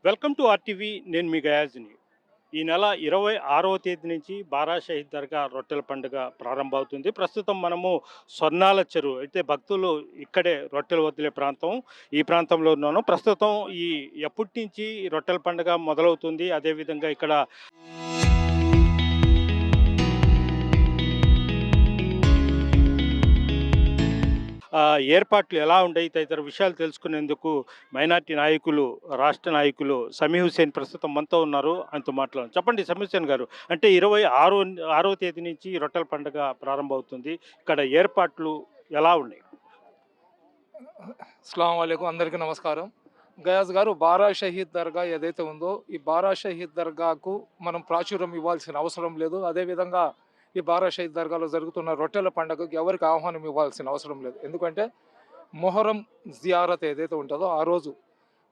Welcome to RTV. నేను మీ గయాజ్ని. ఈ నెల 26వ తేదీ నుంచి బారా షహీద్ దర్గా రొట్టెల పండుగ ప్రారంభమవుతుంది. ప్రస్తుతం మనము స్వర్ణాల చెరువు అయితే భక్తులు ఇక్కడే రొట్టెలు వదిలే ప్రాంతం. ఈ ప్రాంతంలో ఉన్నాను. ప్రస్తుతం ఈ ఎప్పటి నుంచి ఈ రొట్టెల పండుగ మొదలవుతుంది? అదేవిధంగా ఇక్కడ ఏర్పాట్లు ఎలా ఉండయి తదితర విషయాలు తెలుసుకునేందుకు మైనార్టీ నాయకులు, రాష్ట్ర నాయకులు సమీ హుస్సేన్ ప్రస్తుతం మనతో ఉన్నారు. ఆయనతో మాట్లాడదాం. చెప్పండి సమీ హుస్సేన్ గారు. అంటే 26వ తేదీ నుంచి ఈ రొట్టెల పండుగ ప్రారంభమవుతుంది. ఇక్కడ ఏర్పాట్లు ఎలా ఉన్నాయి? అస్సలాము అలైకుం, అందరికీ నమస్కారం. గయాజ్ గారు, బారా షహీద్ దర్గా ఏదైతే ఉందో, ఈ బారా షహీద్ దర్గాకు మనం ప్రాచుర్యం ఇవ్వాల్సిన అవసరం లేదు. అదేవిధంగా ఈ బారా షహీద్ దర్గాలో జరుగుతున్న రొట్టెల పండుగకు ఎవరికి ఆహ్వానం ఇవ్వాల్సిన అవసరం లేదు. ఎందుకంటే మొహరం జియారత్ ఏదైతే ఉంటుందో ఆ రోజు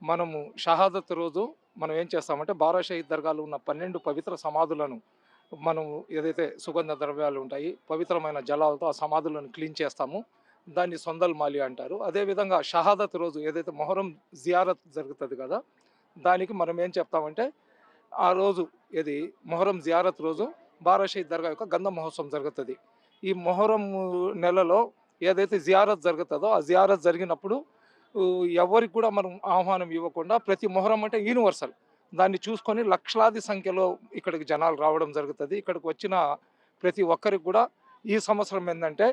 మనము షహాదత్ రోజు మనం ఏం చేస్తామంటే బారా షహీద్ దర్గాలో ఉన్న 12 పవిత్ర సమాధులను మనం ఏదైతే సుగంధ ద్రవ్యాలు ఉంటాయి, పవిత్రమైన జలాలతో ఆ సమాధులను క్లీన్ చేస్తాము. దాన్ని సొందల్ మాలి అంటారు. అదేవిధంగా షహాదత్ రోజు ఏదైతే మొహరం జియారత్ జరుగుతుంది కదా, దానికి మనం ఏం చెప్తామంటే ఆ రోజు ఇది మొహరం జియారత్ రోజు బారా షహీద్ దర్గా యొక్క గంధ మహోత్సవం జరుగుతుంది. ఈ మొహరం నెలలో ఏదైతే జియారత్ జరుగుతుందో ఆ జియారత్ జరిగినప్పుడు ఎవరికి కూడా మనం ఆహ్వానం ఇవ్వకుండా ప్రతి మొహరం అంటే యూనివర్సల్ దాన్ని చూసుకొని లక్షలాది సంఖ్యలో ఇక్కడికి జనాలు రావడం జరుగుతుంది. ఇక్కడికి వచ్చిన ప్రతి ఒక్కరికి కూడా ఈ సంవత్సరం ఏంటంటే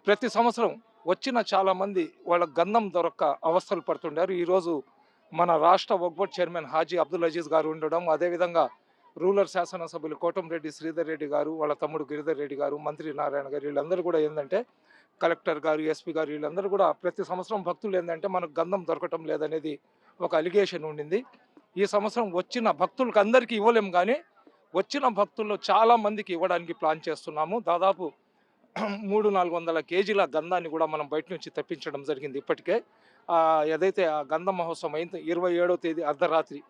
ప్రతి సంవత్సరం వచ్చిన చాలామంది వాళ్ళ గంధం దొరక్క అవస్థలు పడుతుండారు. ఈరోజు మన రాష్ట్ర వక్ఫ్ చైర్మన్ హాజీ అబ్దుల్ అజీజ్ గారు ఉండడం, అదేవిధంగా రూరల్ శాసనసభ్యులు కోటంరెడ్డి శ్రీధర్ రెడ్డి గారు, వాళ్ళ తమ్ముడు గిరిధర్ రెడ్డి గారు, మంత్రి నారాయణ గారు, వీళ్ళందరూ కూడా ఏంటంటే కలెక్టర్ గారు, ఎస్పీ గారు, వీళ్ళందరూ కూడా ప్రతి సంవత్సరం భక్తులు ఏంటంటే మనకు గంధం దొరకటం లేదనేది ఒక అలిగేషన్ ఉండింది. ఈ సంవత్సరం వచ్చిన భక్తులకు అందరికీ ఇవ్వలేము, కానీ వచ్చిన భక్తుల్లో చాలా మందికి ఇవ్వడానికి ప్లాన్ చేస్తున్నాము. దాదాపు 300-400 కేజీల గంధాన్ని కూడా మనం బయట నుంచి తెప్పించడం జరిగింది ఇప్పటికే. ఏదైతే ఆ గంధ మహోత్సవం అయింది 27వ తేదీ అర్ధరాత్రి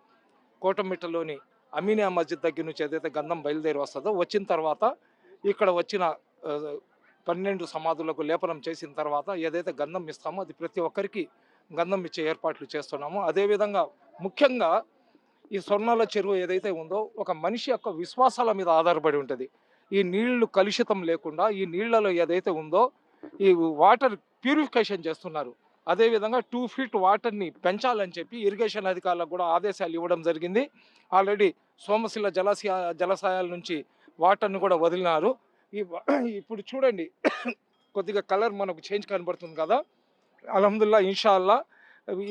కోటమిట్టలోని అమీనియా మస్జిద్ దగ్గర నుంచి ఏదైతే గంధం బయలుదేరి వస్తుందో, వచ్చిన తర్వాత ఇక్కడ వచ్చిన 12 సమాధులకు లేపనం చేసిన తర్వాత ఏదైతే గంధం ఇస్తామో అది ప్రతి ఒక్కరికి గంధం ఇచ్చే ఏర్పాట్లు చేస్తున్నాము. అదేవిధంగా ముఖ్యంగా ఈ స్వర్ణాల చెరువు ఏదైతే ఉందో ఒక మనిషి యొక్క విశ్వాసాల మీద ఆధారపడి ఉంటుంది. ఈ నీళ్లు కలుషితం లేకుండా ఈ నీళ్లలో ఏదైతే ఉందో ఈ వాటర్ ప్యూరిఫికేషన్ చేస్తున్నారు. అదేవిధంగా 2 ఫీట్ వాటర్ని పెంచాలని చెప్పి ఇరిగేషన్ అధికారులకు కూడా ఆదేశాలు ఇవ్వడం జరిగింది. ఆల్రెడీ సోమశిల జలాశయాల నుంచి వాటర్ని కూడా వదిలినారు. ఇప్పుడు చూడండి కొద్దిగా కలర్ మనకు చేంజ్ కనబడుతుంది కదా. అల్హమ్దుల్లా, ఇన్షాల్లా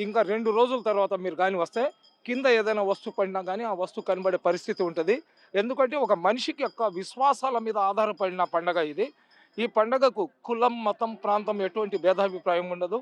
ఇంకా 2 రోజుల తర్వాత మీరు కానీ వస్తే కింద ఏదైనా వస్తువు పడినా కానీ ఆ వస్తువు కనబడే పరిస్థితి ఉంటుంది. ఎందుకంటే ఒక మనిషికి యొక్క విశ్వాసాల మీద ఆధారపడిన పండగ ఇది. ఈ పండగకు కులం, మతం, ప్రాంతం ఎటువంటి భేదాభిప్రాయం ఉండదు.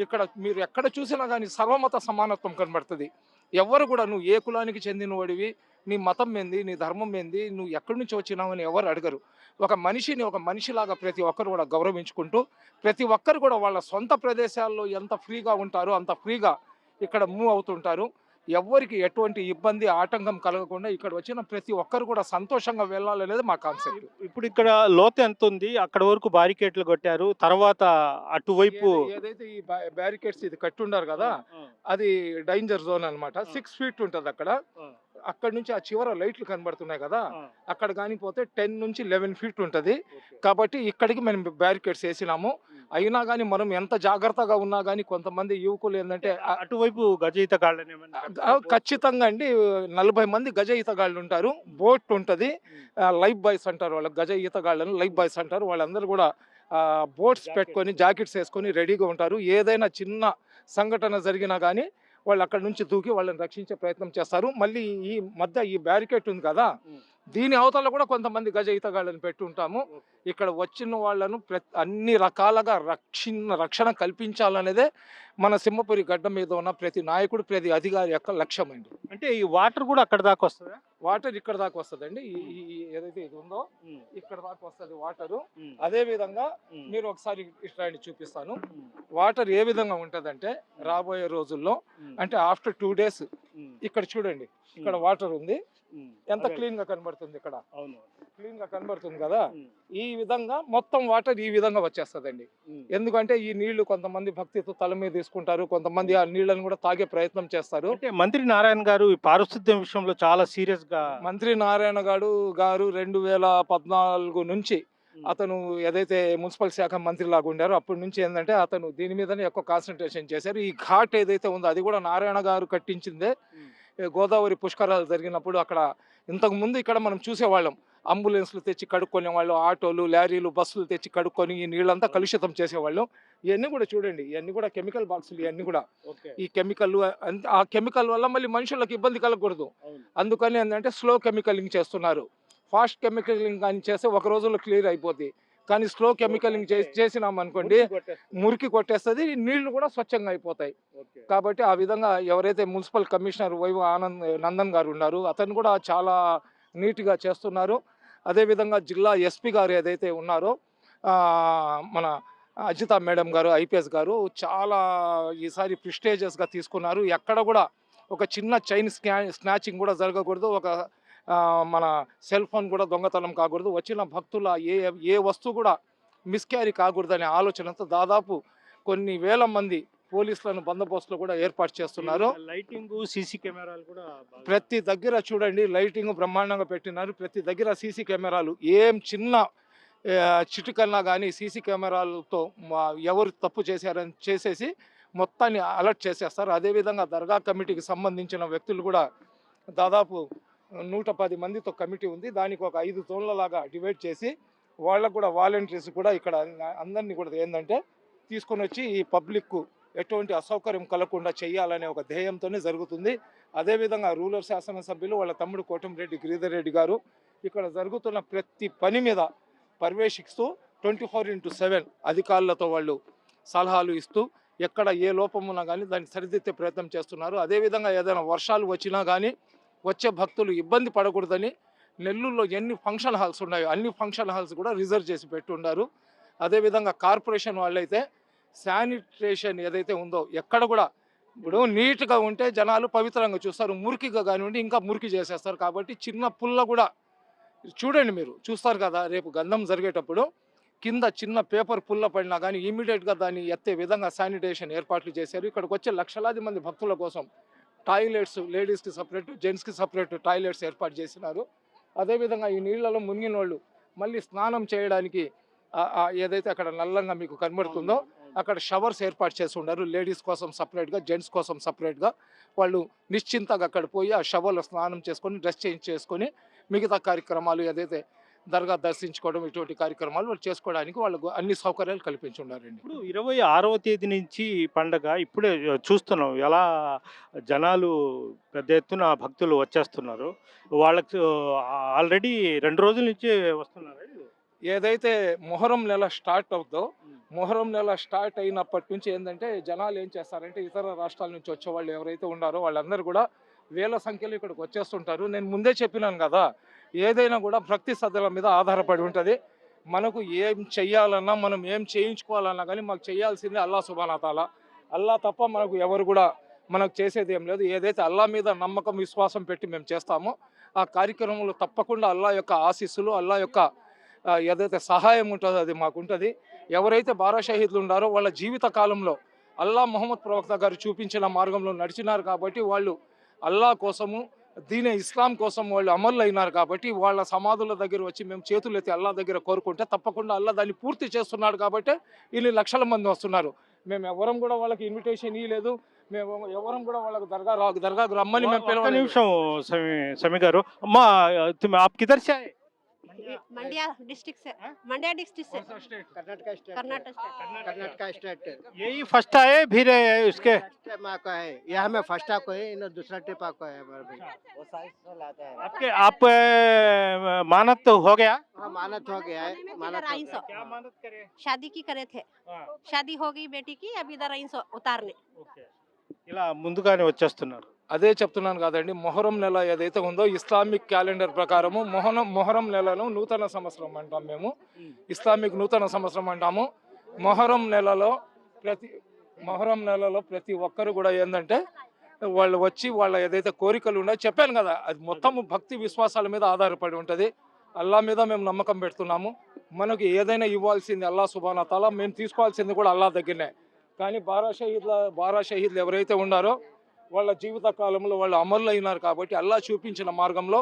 ఇక్కడ మీరు ఎక్కడ చూసినా కానీ సర్వమత సమానత్వం కనబడుతుంది. ఎవరు కూడా నువ్వు ఏ కులానికి చెందినవాడివి, నీ మతం ఏంది, నీ ధర్మం ఏంది, నువ్వు ఎక్కడి నుంచి వచ్చినావని ఎవరు అడగరు. ఒక మనిషిని ఒక మనిషిలాగా ప్రతి ఒక్కరు కూడా గౌరవించుకుంటూ ప్రతి ఒక్కరు కూడా వాళ్ళ సొంత ప్రదేశాల్లో ఎంత ఫ్రీగా ఉంటారో అంత ఫ్రీగా ఇక్కడ మూవ్ అవుతుంటారు. ఎవ్వరికి ఎటువంటి ఇబ్బంది, ఆటంకం కలగకుండా ఇక్కడ వచ్చిన ప్రతి ఒక్కరు కూడా సంతోషంగా వెళ్ళాలనేది మా కాన్సెప్ట్. ఇప్పుడు ఇక్కడ లోతు ఎంత ఉంది? అక్కడ వరకు బారికేట్లు కొట్టారు. తర్వాత అటువైపు ఏదైతే ఈ బ్యారికేడ్స్ ఇది కట్టుండారు కదా, అది డేంజర్ జోన్ అనమాట. 6 ఫీట్ ఉంటుంది అక్కడ. అక్కడ నుంచి ఆ చివర లైట్లు కనబడుతున్నాయి కదా, అక్కడ కానీ పోతే 10 నుంచి 11 ఫీట్ ఉంటుంది. కాబట్టి ఇక్కడికి మేము బ్యారికేడ్స్ వేసినాము. అయినా కానీ మనం ఎంత జాగ్రత్తగా ఉన్నా కానీ కొంతమంది యువకులు ఏంటంటే అటువైపు గజ ఈతగాళ్ళని ఖచ్చితంగా అండి 40 మంది గజ ఈతగాళ్ళు ఉంటారు. బోట్ ఉంటుంది, లైఫ్ బాయ్స్ అంటారు వాళ్ళ గజ ఈతగాళ్ళని లైఫ్ బాయ్స్ అంటారు. వాళ్ళందరూ కూడా బోట్స్ పెట్టుకొని జాకెట్స్ వేసుకొని రెడీగా ఉంటారు. ఏదైనా చిన్న సంఘటన జరిగినా కానీ వాళ్ళు అక్కడ నుంచి దూకి వాళ్ళని రక్షించే ప్రయత్నం చేస్తారు. మళ్ళీ ఈ మధ్య ఈ బ్యారికేడ్ ఉంది కదా, దీని అవతల కూడా కొంతమంది గజ ఈతగాళ్ళని పెట్టి ఉంటాము. ఇక్కడ వచ్చిన వాళ్ళను అన్ని రకాలుగా రక్షణ కల్పించాలనేదే మన సింహపురి గడ్డ మీద ఉన్న ప్రతి నాయకుడు, ప్రతి అధికారి యొక్క లక్ష్యం అండి. అంటే ఈ వాటర్ కూడా అక్కడ దాకా వస్తుందా? వాటర్ ఇక్కడ దాకా వస్తుందండి. ఈ ఏదైతే ఇది ఉందో ఇక్కడ దాకా వస్తుంది వాటరు. అదే విధంగా మీరు ఒకసారి ఇట్లా చూపిస్తాను. వాటర్ ఏ విధంగా ఉంటుందంటే రాబోయే రోజుల్లో అంటే ఆఫ్టర్ 2 days ఇక్కడ చూడండి, ఇక్కడ వాటర్ ఉంది. ఎంత క్లీన్ గా కనబడుతుంది, ఇక్కడ క్లీన్ గా కనబడుతుంది కదా. ఈ విధంగా మొత్తం వాటర్ ఈ విధంగా వచ్చేస్తుందండి. ఎందుకంటే ఈ నీళ్లు కొంతమంది భక్తితో తల మీద తీసుకుంటారు, కొంతమంది ఆ నీళ్ళని కూడా తాగే ప్రయత్నం చేస్తారు. అంటే మంత్రి నారాయణ గారు ఈ పారిశుద్ధ్యం విషయంలో చాలా సీరియస్ గా మంత్రి నారాయణ గారు 2014 నుంచి అతను ఏదైతే మున్సిపల్ శాఖ మంత్రి లాగా ఉండారో అప్పటి నుంచి ఏంటంటే అతను దీని మీదనే ఎక్కువ కాన్సన్ట్రేషన్ చేశారు. ఈ ఘాట్ ఏదైతే ఉందో అది కూడా నారాయణ గారు కట్టించిందే. గోదావరి పుష్కరాలు జరిగినప్పుడు అక్కడ ఇంతకు ముందు ఇక్కడ మనం చూసేవాళ్ళం, అంబులెన్స్లు తెచ్చి కడుక్కునే వాళ్ళు, ఆటోలు, లారీలు, బస్సులు తెచ్చి కడుక్కొని ఈ నీళ్ళంతా కలుషితం చేసేవాళ్ళం. ఇవన్నీ కూడా చూడండి, ఇవన్నీ కూడా కెమికల్ బాక్సులు. ఇవన్నీ కూడా ఈ కెమికల్, ఆ కెమికల్ వల్ల మళ్ళీ మనుషులకు ఇబ్బంది కలగకూడదు, అందుకని ఏంటంటే స్లో కెమికలింగ్ చేస్తున్నారు. ఫాస్ట్ కెమికలింగ్ కానీ చేస్తే ఒక రోజులో క్లియర్ అయిపోద్ది, కానీ స్లో కెమికలింగ్ చేసినాం అనుకోండి మురికి కొట్టేస్తుంది, నీళ్లు కూడా స్వచ్ఛంగా అయిపోతాయి. కాబట్టి ఆ విధంగా ఎవరైతే మున్సిపల్ కమిషనర్ వైవ నందన్ గారు ఉన్నారు అతను కూడా చాలా నీట్గా చేస్తున్నారు. అదేవిధంగా జిల్లా ఎస్పీ గారు ఏదైతే ఉన్నారో మన అజిత మేడం గారు, ఐపీఎస్ గారు చాలా ఈసారి ప్రిస్టేజియస్గా తీసుకున్నారు. ఎక్కడ కూడా ఒక చిన్న చైన్ స్నాచింగ్ కూడా జరగకూడదు, ఒక మన సెల్ ఫోన్ కూడా దొంగతనం కాకూడదు, వచ్చిన భక్తుల ఏ వస్తువు కూడా మిస్క్యారీ కాకూడదనే ఆలోచనతో దాదాపు కొన్ని వేల మంది పోలీసులను బందోబస్తులు కూడా ఏర్పాటు చేస్తున్నారు. లైటింగ్, సీసీ కెమెరాలు కూడా ప్రతి దగ్గర చూడండి, లైటింగ్ బ్రహ్మాండంగా పెట్టినారు. ప్రతి దగ్గర సీసీ కెమెరాలు, ఏం చిన్న చిటికన్నా కానీ సీసీ కెమెరాలతో ఎవరు తప్పు చేశారని చేసేసి మొత్తాన్ని అలర్ట్ చేసేస్తారు. అదేవిధంగా దర్గా కమిటీకి సంబంధించిన వ్యక్తులు కూడా దాదాపు 110 మందితో కమిటీ ఉంది. దానికి ఒక 5 జోన్ల లాగా డివైడ్ చేసి వాళ్ళకు కూడా వాలంటీర్స్ కూడా ఇక్కడ అందరినీ కూడా ఏంటంటే తీసుకొని వచ్చి ఈ పబ్లిక్కు ఎటువంటి అసౌకర్యం కలగకుండా చేయాలనే ఒక ధ్యేయంతోనే జరుగుతుంది. అదేవిధంగా రూరల్ శాసనసభ్యులు వాళ్ళ తమ్ముడు కోటంరెడ్డి గిరిధర్ రెడ్డి గారు ఇక్కడ జరుగుతున్న ప్రతి పని మీద పర్యవేక్షిస్తూ 24/7 అధికారులతో వాళ్ళు సలహాలు ఇస్తూ ఎక్కడ ఏ లోపం ఉన్నా కానీ దాన్ని సరిదిద్దే ప్రయత్నం చేస్తున్నారు. అదేవిధంగా ఏదైనా వర్షాలు వచ్చినా కానీ వచ్చే భక్తులు ఇబ్బంది పడకూడదని నెల్లూరులో ఎన్ని ఫంక్షన్ హాల్స్ ఉన్నాయో అన్ని ఫంక్షన్ హాల్స్ కూడా రిజర్వ్ చేసి పెట్టున్నారు. అదేవిధంగా కార్పొరేషన్ వాళ్ళైతే శానిటేషన్ ఏదైతే ఉందో ఎక్కడ కూడా ఇప్పుడు నీట్గా ఉంటే జనాలు పవిత్రంగా చూస్తారు, మురికిగా కానివ్వండి ఇంకా మురికి చేసేస్తారు. కాబట్టి చిన్న పుల్ల కూడా చూడండి, మీరు చూస్తారు కదా రేపు గంధం జరిగేటప్పుడు కింద చిన్న పేపర్ పుల్ల పడినా కానీ ఇమీడియట్గా దాన్ని ఎత్తే విధంగా శానిటేషన్ ఏర్పాట్లు చేశారు. ఇక్కడికి వచ్చే లక్షలాది మంది భక్తుల కోసం టాయిలెట్స్, లేడీస్కి సపరేట్, జెంట్స్కి సపరేట్ టాయిలెట్స్ ఏర్పాటు చేసినారు. అదేవిధంగా ఈ నీళ్లలో మునిగిన వాళ్ళు మళ్ళీ స్నానం చేయడానికి ఏదైతే అక్కడ నల్లంగా మీకు కనబడుతుందో అక్కడ షవర్స్ ఏర్పాటు చేసి ఉన్నారు. లేడీస్ కోసం సపరేట్గా, జెంట్స్ కోసం సపరేట్గా వాళ్ళు నిశ్చింతగా అక్కడ పోయి ఆ షవర్లో స్నానం చేసుకొని డ్రెస్ చేంజ్ చేసుకొని మిగతా కార్యక్రమాలు ఏదైతే దర్గా దర్శించుకోవడం ఇటువంటి కార్యక్రమాలు వాళ్ళు చేసుకోవడానికి వాళ్ళకు అన్ని సౌకర్యాలు కల్పించి ఉన్నారండి. ఇప్పుడు 26వ తేదీ నుంచి పండగ ఇప్పుడే చూస్తున్నాం ఎలా జనాలు పెద్ద ఎత్తున భక్తులు వచ్చేస్తున్నారు. వాళ్ళకి ఆల్రెడీ 2 రోజుల నుంచే వస్తున్నారు. ఏదైతే మొహరం నెల స్టార్ట్ అవుతుందో మొహరం నెల స్టార్ట్ అయినప్పటి నుంచి ఏంటంటే జనాలు ఏం చేస్తారంటే ఇతర రాష్ట్రాల నుంచి వచ్చే వాళ్ళు ఎవరైతే ఉన్నారో వాళ్ళందరూ కూడా వేల సంఖ్యలో ఇక్కడికి వచ్చేస్తుంటారు. నేను ముందే చెప్పినాను కదా, ఏదైనా కూడా భక్తి శ్రద్ధల మీద ఆధారపడి ఉంటుంది. మనకు ఏం చెయ్యాలన్నా మనం ఏం చేయించుకోవాలన్నా కానీ మాకు చేయాల్సిందే అల్లా సుబ్హానహు వ తఆలా. అల్లా తప్ప మనకు ఎవరు కూడా మనకు చేసేది ఏం లేదు. ఏదైతే అల్లా మీద నమ్మకం విశ్వాసం పెట్టి మేము చేస్తామో ఆ కార్యక్రమంలో తప్పకుండా అల్లా యొక్క ఆశీస్సులు, అల్లా యొక్క ఏదైతే సహాయం ఉంటుందో అది మాకు ఉంటుంది. ఎవరైతే బారా షహీద్లు ఉన్నారో వాళ్ళ జీవిత కాలంలో అల్లా ముహమ్మద్ ప్రవక్త గారు చూపించిన మార్గంలో నడిచినారు కాబట్టి వాళ్ళు అల్లా కోసము దీనే ఇస్లాం కోసం వాళ్ళు అమలు అయినారు కాబట్టి వాళ్ళ సమాధుల దగ్గర వచ్చి మేము చేతులు ఎత్తి అల్లా దగ్గర కోరుకుంటే తప్పకుండా అల్లా దాన్ని పూర్తి చేస్తున్నాడు కాబట్టి ఇన్ని లక్షల మంది వస్తున్నారు. మేము ఎవరం కూడా వాళ్ళకి ఇన్విటేషన్ ఇవ్వలేదు, మేము ఎవరం కూడా వాళ్ళకి దర్గాకు రమ్మని మేము పిలవలేదు. నిమిషం సమీ గారు, అమ్మా ఆప్ కిధర్ సే ఆయే? मंडिया डिस्ट्रिक्ट से, मंडिया डिस्ट्रिक्ट से, कर्नाटका स्टेट यही फर्स्ट आए फिर उसके टाइम आपका है, यहाँ में फर्स्ट आपको है, इन दूसरा ट्रिप आपको है हमारे भाई। वो साइज लाता है आपके आप मानत हो गया? हाँ मानत हो गया है, मानत हो गया। क्या मानत करे? शादी की करे थे, हाँ, शादी हो गई बेटी की, अब इधर आई उतारने। ఓకే. ఇలా ముందుగానే వచ్చేస్తున్నారు. అదే చెప్తున్నాను కదండి, మొహరం నెల ఏదైతే ఉందో ఇస్లామిక్ క్యాలెండర్ ప్రకారము మొహరం నెలను నూతన సంవత్సరం అంటాం. మేము ఇస్లామిక్ నూతన సంవత్సరం అంటాము. మొహరం నెలలో ప్రతి ఒక్కరు కూడా ఏంటంటే వాళ్ళు వచ్చి వాళ్ళ ఏదైతే కోరికలు ఉన్నాయో చెప్పాను కదా, అది మొత్తం భక్తి విశ్వాసాల మీద ఆధారపడి ఉంటుంది. అల్లా మీద మేము నమ్మకం పెడుతున్నాము. మనకు ఏదైనా ఇవ్వాల్సింది అల్లా సుబ్హానా తాలా, మేము తీసుకోవాల్సింది కూడా అల్లా దగ్గరనే. కానీ బారా షహీద్లు ఎవరైతే ఉన్నారో వాళ్ళ జీవిత కాలంలో వాళ్ళు అమరులు అయినారు కాబట్టి అల్లా చూపించిన మార్గంలో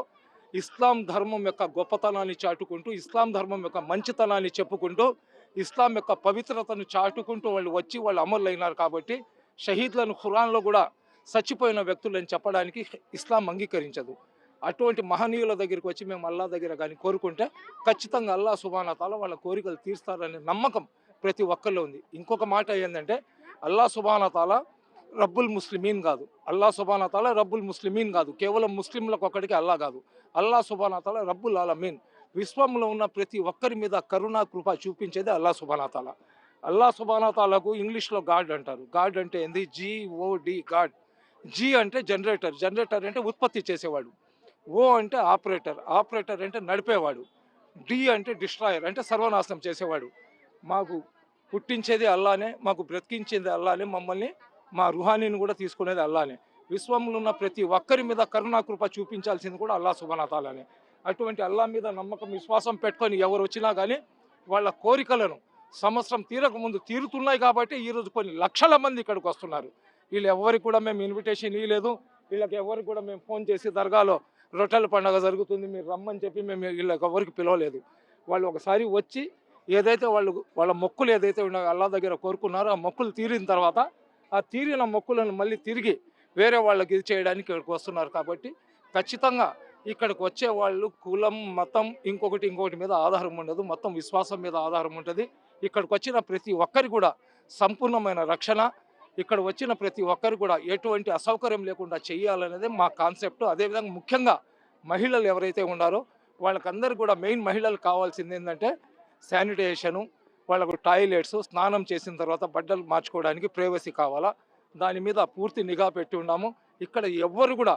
ఇస్లాం ధర్మం యొక్క గొప్పతనాన్ని చాటుకుంటూ, ఇస్లాం ధర్మం యొక్క మంచితనాన్ని చెప్పుకుంటూ, ఇస్లాం యొక్క పవిత్రతను చాటుకుంటూ వాళ్ళు వచ్చి వాళ్ళు అమరులు అయినారు కాబట్టి షహీద్లను ఖురాన్లో కూడా చచ్చిపోయిన వ్యక్తులని చెప్పడానికి ఇస్లాం అంగీకరించదు. అటువంటి మహనీయుల దగ్గరికి వచ్చి మేము అల్లా దగ్గర కానీ కోరుకుంటే ఖచ్చితంగా అల్లా సుబ్హానా తాలా వాళ్ళ కోరికలు తీరుస్తారనే నమ్మకం ప్రతి ఒక్కరిలో ఉంది. ఇంకొక మాట ఏంటంటే అల్లా సుబ్హానా తాలా రబ్బుల్ ముస్లిమీన్ కాదు, అల్లా సుబ్హానా తాలా రబ్బుల్ ముస్లిమీన్ కాదు, కేవలం ముస్లింలకు ఒక్కడికి అల్లా కాదు, అల్లా సుబ్హానా తాలా రబ్బుల్ ఆలమీన్, విశ్వంలో ఉన్న ప్రతి ఒక్కరి మీద కరుణా కృప చూపించేది అల్లా సుబ్హానా తాలా. అల్లా సుబ్హానా తాలాకు ఇంగ్లీష్లో గాడ్ అంటారు. గాడ్ అంటే ఏంది? GOD, God. జీ అంటే జనరేటర్, జనరేటర్ అంటే ఉత్పత్తి చేసేవాడు. ఓ అంటే ఆపరేటర్, ఆపరేటర్ అంటే నడిపేవాడు. డి అంటే డిస్ట్రాయర్ అంటే సర్వనాశనం చేసేవాడు. మాకు పుట్టించేది అల్లానే, మాకు బ్రతికించేది అల్లానే, మమ్మల్ని మా రుహానీని కూడా తీసుకునేది అల్లానే. విశ్వంలో ఉన్న ప్రతి ఒక్కరి మీద కరుణాకృప చూపించాల్సింది కూడా అల్లా సుబ్హానా తాలానే. అటువంటి అల్లా మీద నమ్మకం విశ్వాసం పెట్టుకొని ఎవరు వచ్చినా కానీ వాళ్ళ కోరికలను సంవత్సరం తీరకముందు తీరుతున్నాయి కాబట్టి ఈరోజు కొన్ని లక్షల మంది ఇక్కడికి వస్తున్నారు. వీళ్ళు ఎవరికి కూడా మేము ఇన్విటేషన్ ఇవ్వలేదు, వీళ్ళకి ఎవరికి కూడా మేము ఫోన్ చేసి దర్గాలో రొట్టెల పండుగ జరుగుతుంది మీరు రమ్మని చెప్పి మేము వీళ్ళకి ఎవరికి పిలవలేదు. వాళ్ళు ఒకసారి వచ్చి ఏదైతే వాళ్ళ మొక్కులు ఏదైతే ఉన్నాయో అల్లా దగ్గర కోరుకున్నారో ఆ మొక్కులు తీరిన తర్వాత ఆ తీరిన మొక్కులను మళ్ళీ తిరిగి వేరే వాళ్ళకి ఇది చేయడానికి ఇక్కడికి వస్తున్నారు. కాబట్టి ఖచ్చితంగా ఇక్కడికి వచ్చే వాళ్ళు కులం, మతం, ఇంకొకటి మీద ఆధారం ఉండదు, మొత్తం విశ్వాసం మీద ఆధారం ఉంటుంది. ఇక్కడికి వచ్చిన ప్రతి ఒక్కరి కూడా సంపూర్ణమైన రక్షణ, ఇక్కడ వచ్చిన ప్రతి ఒక్కరు కూడా ఎటువంటి అసౌకర్యం లేకుండా చేయాలనేది మా కాన్సెప్ట్. అదేవిధంగా ముఖ్యంగా మహిళలు ఎవరైతే ఉన్నారో వాళ్ళకందరూ కూడా మెయిన్ మహిళలు కావాల్సింది ఏంటంటే శానిటేషను, వాళ్ళకు టాయిలెట్స్, స్నానం చేసిన తర్వాత బట్టలు మార్చుకోవడానికి ప్రైవసీ కావాలా, దాని మీద పూర్తి నిఘా పెట్టి ఉన్నాము. ఇక్కడ ఎవ్వరు కూడా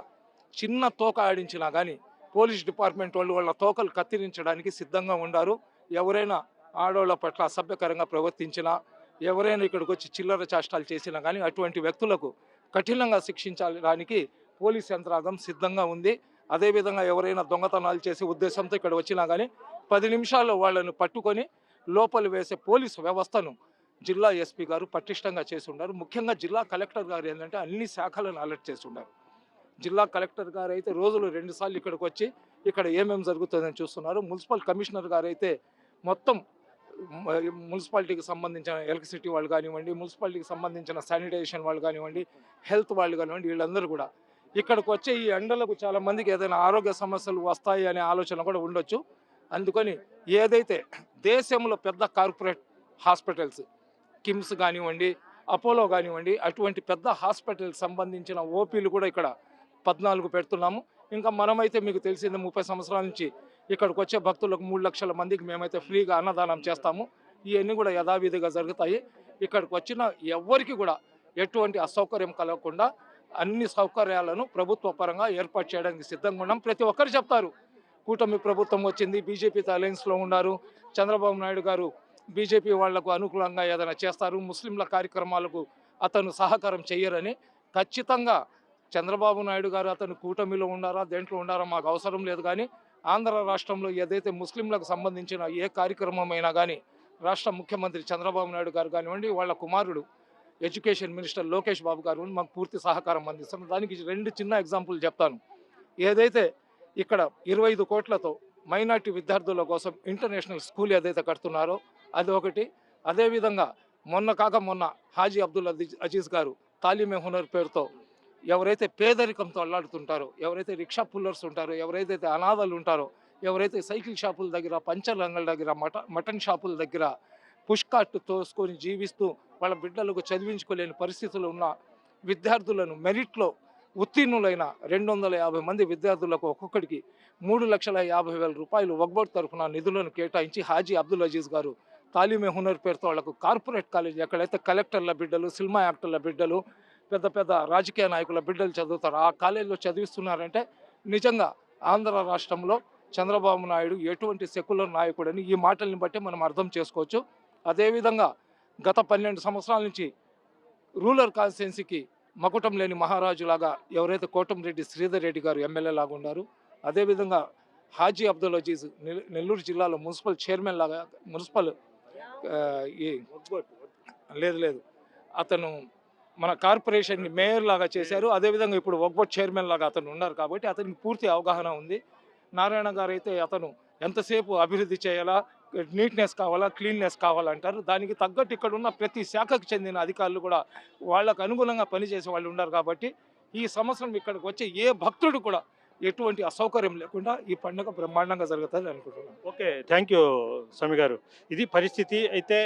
చిన్న తోక ఆడించినా కానీ పోలీస్ డిపార్ట్మెంట్ వాళ్ళు వాళ్ళ తోకలు కత్తిరించడానికి సిద్ధంగా ఉన్నారు. ఎవరైనా ఆడవాళ్ళ పట్ల అసభ్యకరంగా ప్రవర్తించినా, ఎవరైనా ఇక్కడికి వచ్చి చిల్లర చేష్టాలు చేసినా కానీ అటువంటి వ్యక్తులకు కఠినంగా శిక్షించడానికి పోలీస్ యంత్రాంగం సిద్ధంగా ఉంది. అదేవిధంగా ఎవరైనా దొంగతనాలు చేసే ఉద్దేశంతో ఇక్కడ వచ్చినా కానీ 10 నిమిషాల్లో వాళ్ళను పట్టుకొని లోపల వేసే పోలీసు వ్యవస్థను జిల్లా ఎస్పీ గారు పటిష్టంగా చేసి ఉన్నారు. ముఖ్యంగా జిల్లా కలెక్టర్ గారు ఏంటంటే అన్ని శాఖలను అలర్ట్ చేసి ఉన్నారు. జిల్లా కలెక్టర్ గారు అయితే రోజులు 2 సార్లు ఇక్కడికి వచ్చి ఇక్కడ ఏమేమి జరుగుతుందని చూస్తున్నారు. మున్సిపల్ కమిషనర్ గారు అయితే మొత్తం మున్సిపాలిటీకి సంబంధించిన ఎలక్ట్రిసిటీ వాళ్ళు కానివ్వండి, మున్సిపాలిటీకి సంబంధించిన శానిటేషన్ వాళ్ళు కానివ్వండి, హెల్త్ వాళ్ళు కానివ్వండి, వీళ్ళందరూ కూడా ఇక్కడికి వచ్చే ఈ ఎండలకు చాలా మందికి ఏదైనా ఆరోగ్య సమస్యలు వస్తాయి అనే ఆలోచన కూడా ఉండొచ్చు. అందుకని ఏదైతే దేశంలో పెద్ద కార్పొరేట్ హాస్పిటల్స్ కిమ్స్ కానివ్వండి, అపోలో కానివ్వండి, అటువంటి పెద్ద హాస్పిటల్కి సంబంధించిన ఓపీలు కూడా ఇక్కడ 14 పెడుతున్నాము. ఇంకా మనమైతే మీకు తెలిసింది 30 సంవత్సరాల నుంచి ఇక్కడికి వచ్చే భక్తులకు 3 లక్షల మందికి మేమైతే ఫ్రీగా అన్నదానం చేస్తాము. ఇవన్నీ కూడా యథావిధిగా జరుగుతాయి. ఇక్కడికి వచ్చిన ఎవరికి కూడా ఎటువంటి అసౌకర్యం కలగకుండా అన్ని సౌకర్యాలను ప్రభుత్వ పరంగా ఏర్పాటు చేయడానికి సిద్ధంగా ఉన్నాం. ప్రతి ఒక్కరు చెప్తారు కూటమి ప్రభుత్వం వచ్చింది, బీజేపీతో అలయన్స్లో ఉన్నారు, చంద్రబాబు నాయుడు గారు బీజేపీ వాళ్లకు అనుకూలంగా ఏదైనా చేస్తారు, ముస్లింల కార్యక్రమాలకు అతను సహకారం చెయ్యరని. ఖచ్చితంగా చంద్రబాబు నాయుడు గారు అతను కూటమిలో ఉన్నారా దేంట్లో ఉన్నారా మాకు అవసరం లేదు. కానీ ఆంధ్ర రాష్ట్రంలో ఏదైతే ముస్లింలకు సంబంధించిన ఏ కార్యక్రమం అయినా కానీ రాష్ట్ర ముఖ్యమంత్రి చంద్రబాబు నాయుడు గారు కానివ్వండి, వాళ్ళ కుమారుడు ఎడ్యుకేషన్ మినిస్టర్ లోకేష్ బాబు గారు మాకు పూర్తి సహకారం అందిస్తున్నారు. దానికి 2 చిన్న ఎగ్జాంపుల్ చెప్తాను. ఏదైతే ఇక్కడ 25 కోట్లతో మైనార్టీ విద్యార్థుల కోసం ఇంటర్నేషనల్ స్కూల్ ఏదైతే కడుతున్నారో అది ఒకటి. అదేవిధంగా మొన్న హాజీ అబ్దుల్ అజీజ్ గారు తాలీమే హునర్ పేరుతో ఎవరైతే పేదరికంతో అల్లాడుతుంటారో, ఎవరైతే రిక్షా పుల్లర్స్ ఉంటారో, ఎవరైతే అనాథలు ఉంటారో, ఎవరైతే సైకిల్ షాపుల దగ్గర, పంచర్ రంగుల దగ్గర, మటన్ షాపుల దగ్గర పుష్కాట్ తోసుకొని జీవిస్తూ వాళ్ళ బిడ్డలకు చదివించుకోలేని పరిస్థితులు ఉన్న విద్యార్థులను మెరిట్లో ఉత్తీర్ణులైన 250 మంది విద్యార్థులకు ఒక్కొక్కడికి 3,50,000 రూపాయలు వక్బోర్డ్ తరఫున నిధులను కేటాయించి హాజీ అబ్దుల్ అజీజ్ గారు తాలీమే హునర్ పేరుతో వాళ్ళకు కార్పొరేట్ కాలేజీ ఎక్కడైతే కలెక్టర్ల బిడ్డలు, సినిమా యాక్టర్ల బిడ్డలు, పెద్ద పెద్ద రాజకీయ నాయకుల బిడ్డలు చదువుతారు ఆ కాలేజీలో చదివిస్తున్నారంటే నిజంగా ఆంధ్ర రాష్ట్రంలో చంద్రబాబు నాయుడు ఎటువంటి సెక్యులర్ నాయకుడని ఈ మాటల్ని బట్టి మనం అర్థం చేసుకోవచ్చు. అదేవిధంగా గత 12 సంవత్సరాల నుంచి రూరల్ కాన్స్టిట్యున్సీకి మకుటం లేని మహారాజులాగా ఎవరైతే కోటంరెడ్డి శ్రీధర్ రెడ్డి గారు ఎమ్మెల్యే లాగా ఉన్నారు, అదేవిధంగా హాజీ అబ్దుల్ అజీజ్ నెల్లూరు జిల్లాలో మున్సిపల్ చైర్మన్ లాగా మున్సిపల్ ఈ లేదు అతను మన కార్పొరేషన్ని మేయర్ లాగా చేశారు. అదేవిధంగా ఇప్పుడు వక్బోర్డ్ చైర్మన్ లాగా అతను ఉన్నారు కాబట్టి అతనికి పూర్తి అవగాహన ఉంది. నారాయణ గారు అయితే అతను ఎంతసేపు అభివృద్ధి చేయాలా, నీట్నెస్ కావాలా, క్లీన్నెస్ కావాలంటారు. దానికి తగ్గట్టు ఇక్కడ ఉన్న ప్రతి శాఖకు చెందిన అధికారులు కూడా వాళ్ళకు అనుగుణంగా పనిచేసే వాళ్ళు ఉన్నారు కాబట్టి ఈ సంవత్సరం ఇక్కడికి వచ్చే ఏ భక్తుడు కూడా ఎటువంటి అసౌకర్యం లేకుండా ఈ పండుగ బ్రహ్మాండంగా జరుగుతుంది అనుకుంటున్నాను. ఓకే, థ్యాంక్ యూ స్వామి గారు. ఇది పరిస్థితి. అయితే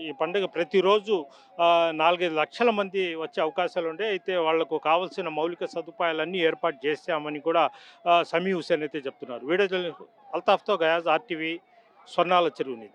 ఈ పండుగ ప్రతిరోజు 4-5 లక్షల మంది వచ్చే అవకాశాలు ఉంటాయి. అయితే వాళ్లకు కావాల్సిన మౌలిక సదుపాయాలన్నీ ఏర్పాటు చేశామని కూడా సమీ హుసేన్ అయితే చెప్తున్నారు. వీడియో అల్తాఫ్తో గయాజ్, ఆర్టీవీ, స్వర్ణాల చెరువు నుంచి.